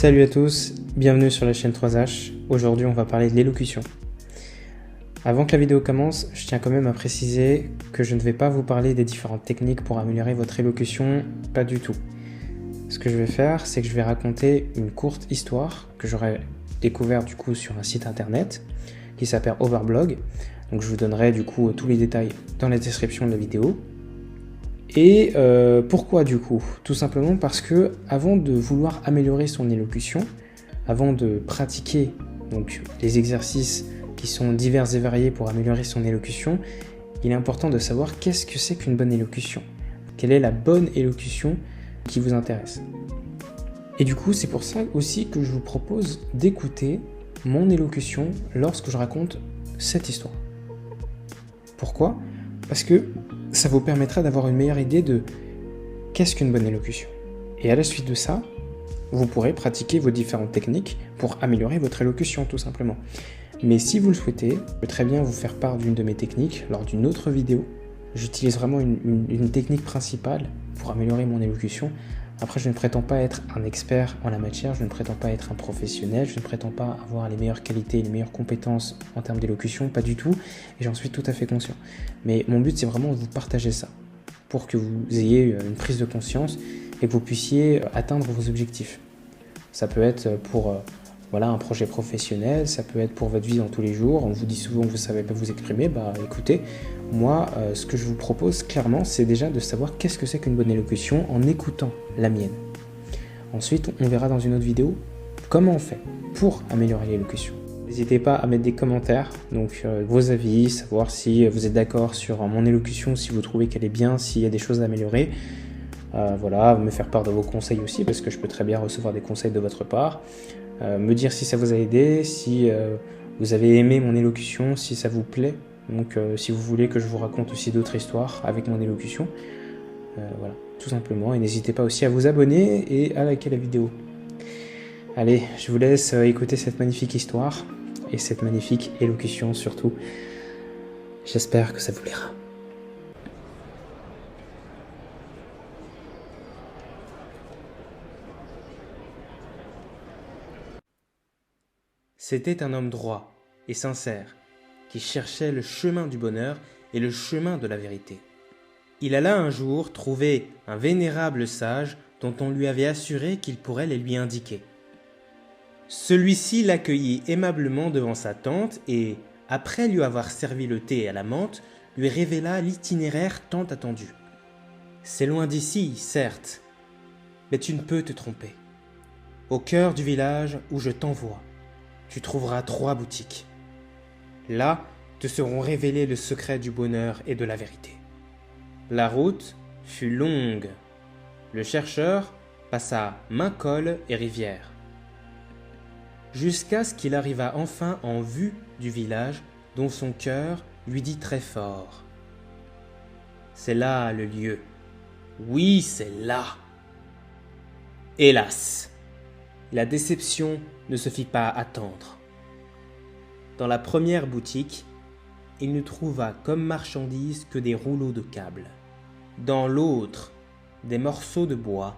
Salut à tous, bienvenue sur la chaîne 3H. Aujourd'hui, on va parler de l'élocution. Avant que la vidéo commence, je tiens quand même à préciser que je ne vais pas vous parler des différentes techniques pour améliorer votre élocution, pas du tout. Ce que je vais faire, c'est que je vais raconter une courte histoire que j'aurais découverte du coup sur un site internet qui s'appelle Overblog. Donc je vous donnerai du coup tous les détails dans la description de la vidéo. Et pourquoi du coup? Tout simplement parce que avant de vouloir améliorer son élocution, avant de pratiquer donc les exercices qui sont divers et variés pour améliorer son élocution, il est important de savoir qu'est-ce que c'est qu'une bonne élocution. Quelle est la bonne élocution qui vous intéresse. Et du coup, c'est pour ça aussi que je vous propose d'écouter mon élocution lorsque je raconte cette histoire. Pourquoi? Parce que ça vous permettra d'avoir une meilleure idée de qu'est-ce qu'une bonne élocution. Et à la suite de ça, vous pourrez pratiquer vos différentes techniques pour améliorer votre élocution tout simplement. Mais si vous le souhaitez, je peux très bien vous faire part d'une de mes techniques lors d'une autre vidéo. J'utilise vraiment une technique principale pour améliorer mon élocution. Après, je ne prétends pas être un expert en la matière, je ne prétends pas être un professionnel, je ne prétends pas avoir les meilleures qualités, les meilleures compétences en termes d'élocution, pas du tout, et j'en suis tout à fait conscient. Mais mon but, c'est vraiment de vous partager ça, pour que vous ayez une prise de conscience et que vous puissiez atteindre vos objectifs. Ça peut être pour un projet professionnel, ça peut être pour votre vie dans tous les jours. On vous dit souvent que vous ne savez pas vous exprimer, écoutez, moi, ce que je vous propose clairement, c'est déjà de savoir qu'est-ce que c'est qu'une bonne élocution en écoutant la mienne. Ensuite, on verra dans une autre vidéo comment on fait pour améliorer l'élocution. N'hésitez pas à mettre des commentaires, donc vos avis, savoir si vous êtes d'accord sur mon élocution, si vous trouvez qu'elle est bien, s'il y a des choses à améliorer. Me faire part de vos conseils aussi, parce que je peux très bien recevoir des conseils de votre part. Me dire si ça vous a aidé, si vous avez aimé mon élocution, si ça vous plaît. Donc si vous voulez que je vous raconte aussi d'autres histoires avec mon élocution, voilà, tout simplement. Et n'hésitez pas aussi à vous abonner et à liker la vidéo. Allez, je vous laisse écouter cette magnifique histoire et cette magnifique élocution surtout. J'espère que ça vous plaira. C'était un homme droit et sincère, qui cherchait le chemin du bonheur et le chemin de la vérité. Il alla un jour trouver un vénérable sage dont on lui avait assuré qu'il pourrait les lui indiquer. Celui-ci l'accueillit aimablement devant sa tente et, après lui avoir servi le thé à la menthe, lui révéla l'itinéraire tant attendu. « C'est loin d'ici, certes, mais tu ne peux te tromper. Au cœur du village où je t'envoie, tu trouveras 3 boutiques. Là, te seront révélés le secret du bonheur et de la vérité. » La route fut longue. Le chercheur passa mains-col et rivière, jusqu'à ce qu'il arriva enfin en vue du village dont son cœur lui dit très fort: « C'est là le lieu. Oui, c'est là. » Hélas, la déception ne se fit pas attendre. Dans la première boutique, il ne trouva comme marchandise que des rouleaux de câbles. Dans l'autre, des morceaux de bois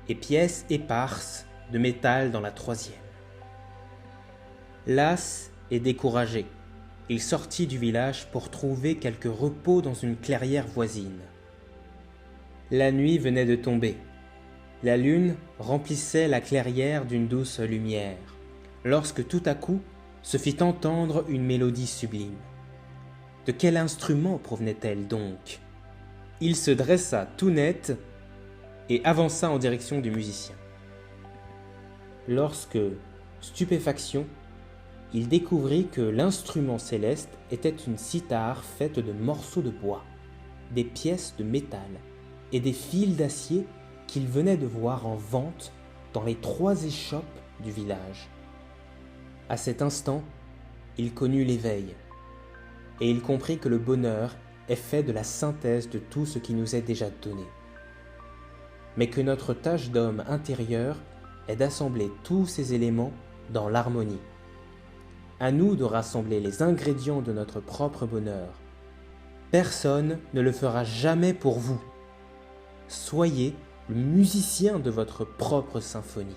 et pièces éparses de métal dans la troisième. Las et découragé, il sortit du village pour trouver quelque repos dans une clairière voisine. La nuit venait de tomber. La lune remplissait la clairière d'une douce lumière, lorsque tout à coup se fit entendre une mélodie sublime. De quel instrument provenait-elle donc? Il se dressa tout net et avança en direction du musicien. Lorsque, stupéfaction, il découvrit que l'instrument céleste était une cithare faite de morceaux de bois, des pièces de métal et des fils d'acier qu'il venait de voir en vente dans les 3 échoppes du village. À cet instant, il connut l'éveil, et il comprit que le bonheur est fait de la synthèse de tout ce qui nous est déjà donné, mais que notre tâche d'homme intérieur est d'assembler tous ces éléments dans l'harmonie. À nous de rassembler les ingrédients de notre propre bonheur. Personne ne le fera jamais pour vous. Soyez le musicien de votre propre symphonie.